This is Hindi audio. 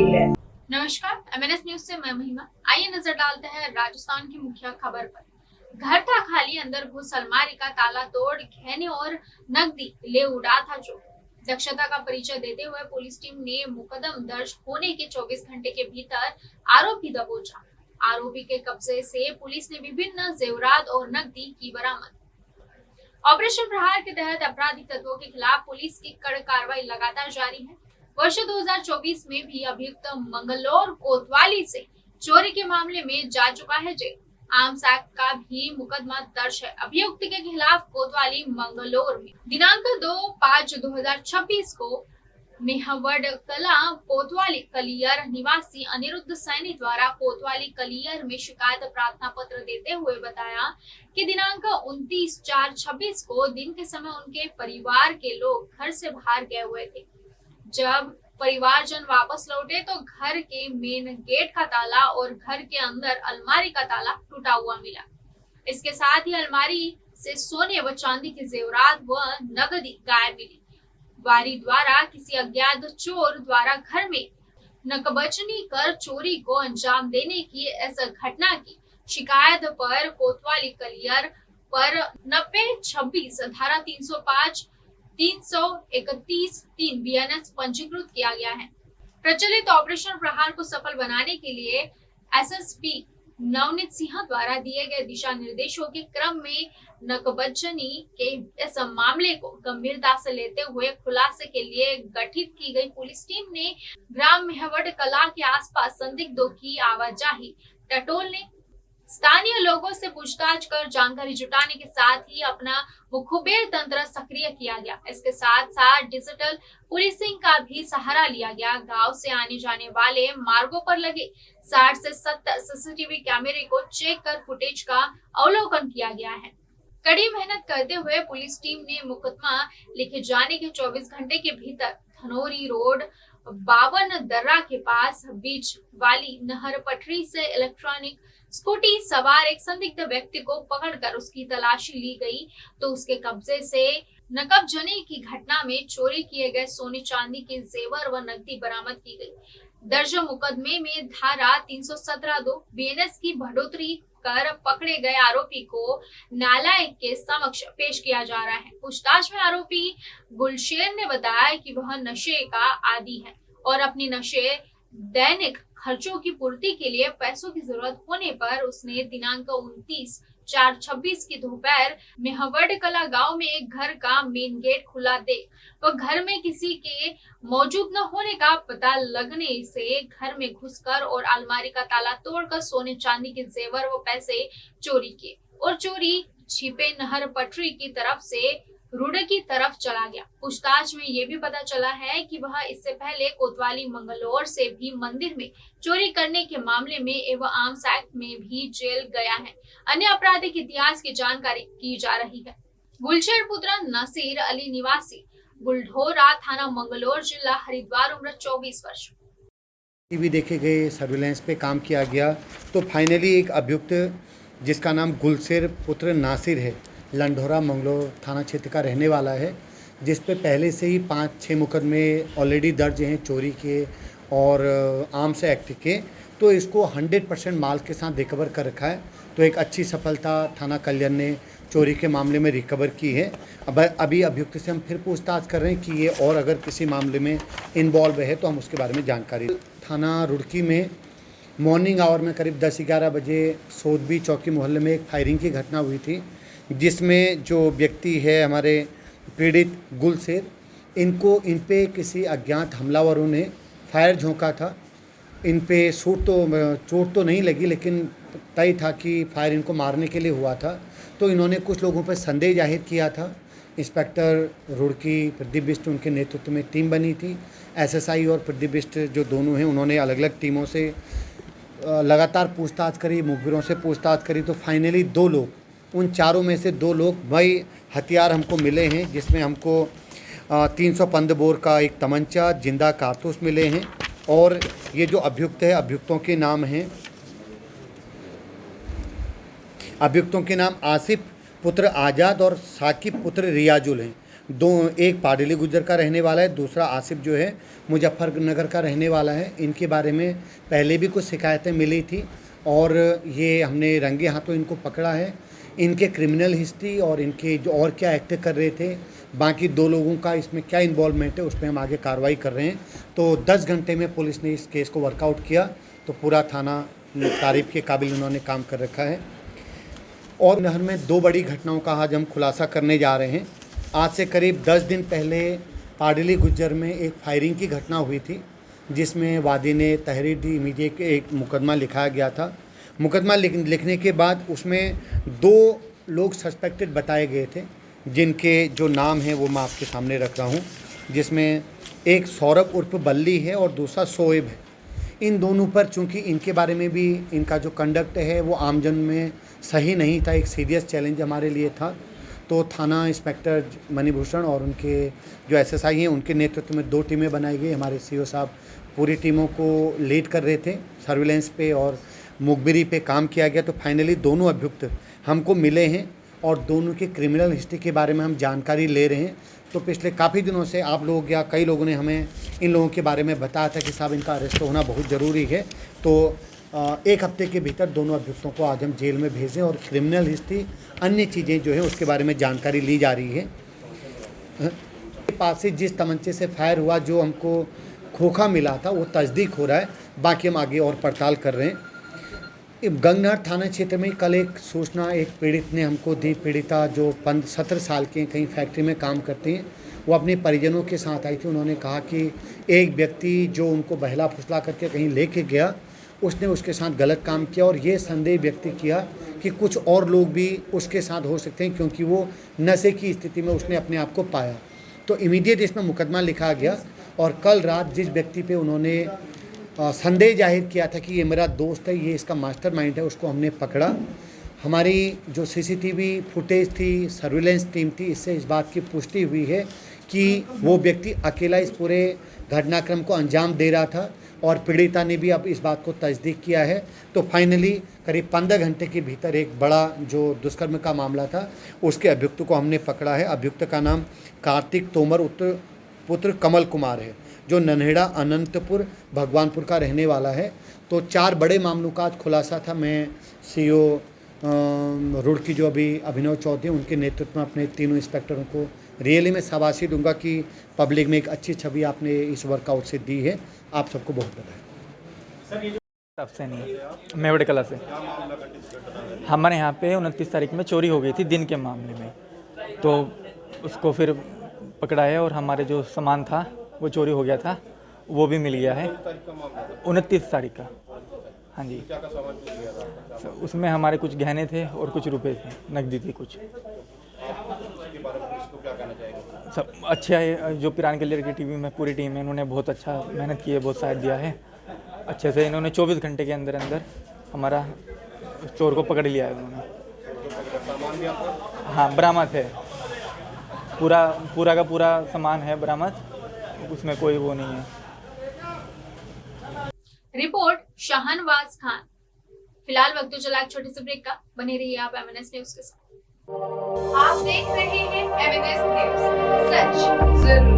गई है। नमस्कार, एमएनएस न्यूज से मैं महिमा। आइए नजर डालते हैं राजस्थान की मुख्य खबर पर। घर था खाली, अंदर घुस अलमारी का ताला तोड़ गहने और नकदी ले उड़ा था चोर। दक्षता का परिचय देते हुए पुलिस टीम ने मुकदम दर्ज होने के 24 घंटे के भीतर आरोपी दबोचा। आरोपी के कब्जे से पुलिस ने विभिन्न जेवरात और नकदी की बरामद। ऑपरेशन प्रहार के तहत आपराधिक तत्वों के खिलाफ पुलिस की कड़ी कार्रवाई लगातार जारी है। वर्ष 2024 में भी अभियुक्त मंगलौर कोतवाली से चोरी के मामले में जा चुका है जेल। आर्म्स एक्ट का भी मुकदमा दर्ज है अभियुक्त के खिलाफ कोतवाली मंगलौर में। दिनांक 2/5/2026 को मेहवड कला कोतवाली कलियर निवासी अनिरुद्ध सैनी द्वारा कोतवाली कलियर में शिकायत प्रार्थना पत्र देते हुए बताया कि दिनांक 29/4/26 को दिन के समय उनके परिवार के लोग घर से बाहर गए हुए थे। जब परिवारजन वापस लौटे तो घर के मेन गेट का ताला और घर के अंदर अलमारी का ताला टूटा हुआ मिला। इसके साथ ही अलमारी से सोने व चांदी के जेवरात व नगदी गायब मिली। वारी द्वारा किसी अज्ञात चोर द्वारा घर में नकबचनी कर चोरी को अंजाम देने की इस घटना की शिकायत पर कोतवाली कलियर पर 90-26 धारा 305 331-3 बीएनएस पंजीकृत किया गया है। प्रचलित ऑपरेशन प्रहार को सफल बनाने के लिए एसएसपी नवनीत सिंह द्वारा दिए गए दिशा निर्देशों के क्रम में नकबचनी के इस मामले को गंभीरता से लेते हुए खुलासे के लिए गठित की गई पुलिस टीम ने ग्राम मेहवड कला के आसपास संदिग्धों की आवाजाही टटोलने, स्थानीय लोगों से पूछताछ कर जानकारी जुटाने के साथ ही अपना मुखबिर तंत्र सक्रिय किया गया। इसके साथ साथ डिजिटल पुलिसिंग का भी सहारा लिया गया। गांव से आने जाने वाले मार्गों पर लगे 60 से 70 सीसीटीवी कैमरे को चेक कर फुटेज का अवलोकन किया गया है। कड़ी मेहनत करते हुए पुलिस टीम ने मुकदमा लिखे जाने के 24 घंटे के भीतर धनौरी रोड 52 दर्रा के पास बीच वाली नहर पटरी से इलेक्ट्रॉनिक स्कूटी सवार एक संदिग्ध व्यक्ति को पकड़कर उसकी तलाशी ली गई तो उसके कब्जे से नकबजनी की घटना में चोरी किए गए सोने चांदी के जेवर व नकदी बरामद की गई। दर्ज मुकदमे में धारा 317(2) बीएनएस की बढ़ोतरी कर पकड़े गए आरोपी को न्यायालय के समक्ष पेश किया जा रहा है। पूछताछ में आरोपी गुलशेर ने बताया कि वह नशे का आदी है और अपनी नशे दैनिक खर्चों की पूर्ति के लिए पैसों की जरूरत होने पर उसने दिनांक 29/4/26 की दोपहर मेहवड कला गांव में एक घर का मेन गेट खुला देख व घर में किसी के मौजूद न होने का पता लगने से घर में घुसकर और अलमारी का ताला तोड़कर सोने चांदी के जेवर व पैसे चोरी किए और चोरी छिपे नहर पटरी की तरफ से रुड़े की तरफ चला गया। पूछताछ में ये भी पता चला है कि वह इससे पहले कोतवाली मंगलौर से भी मंदिर में चोरी करने के मामले में एवं आर्म्स एक्ट में भी जेल गया है। अन्य आपराधिक इतिहास की जानकारी की जा रही है। गुलशेर पुत्र नसीर अली निवासी गुलढोरा थाना मंगलौर जिला हरिद्वार, उम्र 24 वर्ष। टीवी देखे गए, सर्विलांस पे काम किया गया तो फाइनली एक अभियुक्त जिसका नाम गुलशेर पुत्र नासिर है, लंढोरा मंगलौर थाना क्षेत्र का रहने वाला है, जिस पे पहले से ही 5-6 मुकदमे ऑलरेडी दर्ज हैं चोरी के और आर्म्स एक्ट के। तो इसको 100% माल के साथ रिकवर कर रखा है। तो एक अच्छी सफलता थाना कल्याण ने चोरी के मामले में रिकवर की है। अब अभी अभियुक्त से हम फिर पूछताछ कर रहे हैं कि ये और अगर किसी मामले में इन्वॉल्व है तो हम उसके बारे में जानकारी। थाना रुड़की में मॉर्निंग आवर में करीब 10-11 बजे सोदबी चौकी मोहल्ले में एक फायरिंग की घटना हुई थी, जिसमें जो व्यक्ति है हमारे पीड़ित गुलशेर, इन पे किसी अज्ञात हमलावरों ने फायर झोंका था। इन पे चोट तो नहीं लगी, लेकिन तय था कि फायर इनको मारने के लिए हुआ था। तो इन्होंने कुछ लोगों पर संदेह जाहिर किया था। इंस्पेक्टर रुड़की प्रदीप बिष्ट उनके नेतृत्व में टीम बनी थी। एसएसआई और प्रदीप बिष्ट जो दोनों हैं उन्होंने अलग अलग टीमों से लगातार पूछताछ करी, मुखबिरों से पूछताछ करी। तो फाइनली 2 लोग, उन चारों में से 2 लोग भाई हथियार हमको मिले हैं, जिसमें हमको 315 बोर का एक तमंचा, जिंदा कारतूस मिले हैं। और ये जो अभियुक्त है, अभियुक्तों के नाम आसिफ पुत्र आज़ाद और साकिब पुत्र रियाजुल हैं। एक पाडली गुज्जर का रहने वाला है, दूसरा आसिफ जो है मुजफ्फरनगर का रहने वाला है। इनके बारे में पहले भी कुछ शिकायतें मिली थी और ये हमने रंगे हाथों इनको पकड़ा है। इनके क्रिमिनल हिस्ट्री और इनके जो और क्या एक्ट कर रहे थे, बाकी 2 लोगों का इसमें क्या इन्वॉल्वमेंट है, उस पर हम आगे कार्रवाई कर रहे हैं। तो 10 घंटे में पुलिस ने इस केस को वर्कआउट किया, तो पूरा थाना तारीफ के काबिल उन्होंने काम कर रखा है। और नहर में 2 बड़ी घटनाओं का आज हम खुलासा करने जा रहे हैं। आज से करीब 10 दिन पहले पाडली गुज्जर में एक फायरिंग की घटना हुई थी, जिसमें वादी ने तहरीर दी, इमीडिएट एक मुकदमा लिखाया गया था। मुकदमा लिखने के बाद उसमें 2 लोग सस्पेक्टेड बताए गए थे, जिनके जो नाम हैं वो मैं आपके सामने रख रहा हूँ, जिसमें एक सौरभ उर्फ बल्ली है और दूसरा शोएब है। इन दोनों पर चूँकि इनके बारे में भी इनका जो कंडक्ट है वो आमजन में सही नहीं था, एक सीरियस चैलेंज हमारे लिए था। तो थाना इंस्पेक्टर मणिभूषण और उनके जो एसएसआई हैं उनके नेतृत्व में 2 टीमें बनाई गई। हमारे सीओ साहब पूरी टीमों को लीड कर रहे थे, सर्विलेंस पे और मुखबिरी पे काम किया गया। तो फाइनली दोनों अभियुक्त हमको मिले हैं और दोनों की क्रिमिनल हिस्ट्री के बारे में हम जानकारी ले रहे हैं। तो पिछले काफ़ी दिनों से आप लोग या कई लोगों ने हमें इन लोगों के बारे में बताया था कि साहब इनका अरेस्ट होना बहुत ज़रूरी है। तो 1 हफ्ते के भीतर दोनों अभियुक्तों को आज हम जेल में भेजें और क्रिमिनल हिस्ट्री अन्य चीज़ें जो है उसके बारे में जानकारी ली जा रही है। पास से जिस तमंचे से फायर हुआ, जो हमको खोखा मिला था, वो तस्दीक हो रहा है, बाकी हम आगे और पड़ताल कर रहे हैं। गंगनहर थाना क्षेत्र में कल एक सूचना एक पीड़ित ने हमको दी। पीड़िता जो 17 साल के कहीं फैक्ट्री में काम करती हैं, वो अपने परिजनों के साथ आई थी। उन्होंने कहा कि एक व्यक्ति जो उनको बहला फुसला करके कहीं लेके गया, उसने उसके साथ गलत काम किया और ये संदेह व्यक्त किया कि कुछ और लोग भी उसके साथ हो सकते हैं, क्योंकि वो नशे की स्थिति में उसने अपने आप को पाया। तो इमीडिएट इसमें मुकदमा लिखा गया और कल रात जिस व्यक्ति पे उन्होंने संदेह जाहिर किया था कि ये मेरा दोस्त है, ये इसका मास्टरमाइंड है, उसको हमने पकड़ा। हमारी जो सीसीटीवी फुटेज थी, सर्विलेंस टीम थी, इससे इस बात की पुष्टि हुई है कि वो व्यक्ति अकेला इस पूरे घटनाक्रम को अंजाम दे रहा था और पीड़िता ने भी अब इस बात को तस्दीक किया है। तो फाइनली करीब 15 घंटे के भीतर एक बड़ा जो दुष्कर्म का मामला था उसके अभियुक्त को हमने पकड़ा है। अभियुक्त का नाम कार्तिक तोमर पुत्र कमल कुमार है, जो नन्हेड़ा अनंतपुर भगवानपुर का रहने वाला है। तो 4 बड़े मामलों का आज खुलासा था। मैं सीओ रुड़की जो अभी अभिनव चौधरी, उनके नेतृत्व में अपने तीनों इंस्पेक्टरों को रियली में शाबाशी दूंगा कि पब्लिक में एक अच्छी छवि आपने इस वर्कआउट से दी है। आप सबको बहुत बधाई। तब से नहीं, मेवड़ कला से। हमारे यहाँ पे 29 तारीख में चोरी हो गई थी दिन के मामले में, तो उसको फिर पकड़ा है और हमारे जो सामान था वो चोरी हो गया था, वो भी मिल गया है। 29 तारीख का, हाँ जी। उसमें हमारे कुछ गहने थे और कुछ रुपए थे, नकदी थी कुछ। सब अच्छा है। जो पिरान क्लियर की टीवी में पूरी टीम है, इन्होंने बहुत अच्छा मेहनत की है, बहुत साथ दिया है अच्छे से। इन्होंने 24 घंटे के अंदर अंदर हमारा चोर को पकड़ लिया है उन्होंने। हाँ, बरामद है, पूरा का पूरा सामान है बरामद, उसमें कोई वो नहीं है। रिपोर्ट शाहनवाज खान। फिलहाल वक्त तो चला एक छोटे से ब्रेक का, बने रहिए आप एमएनएस न्यूज के साथ। आप देख रहे हैं एमएनएस न्यूज, सच जरूर।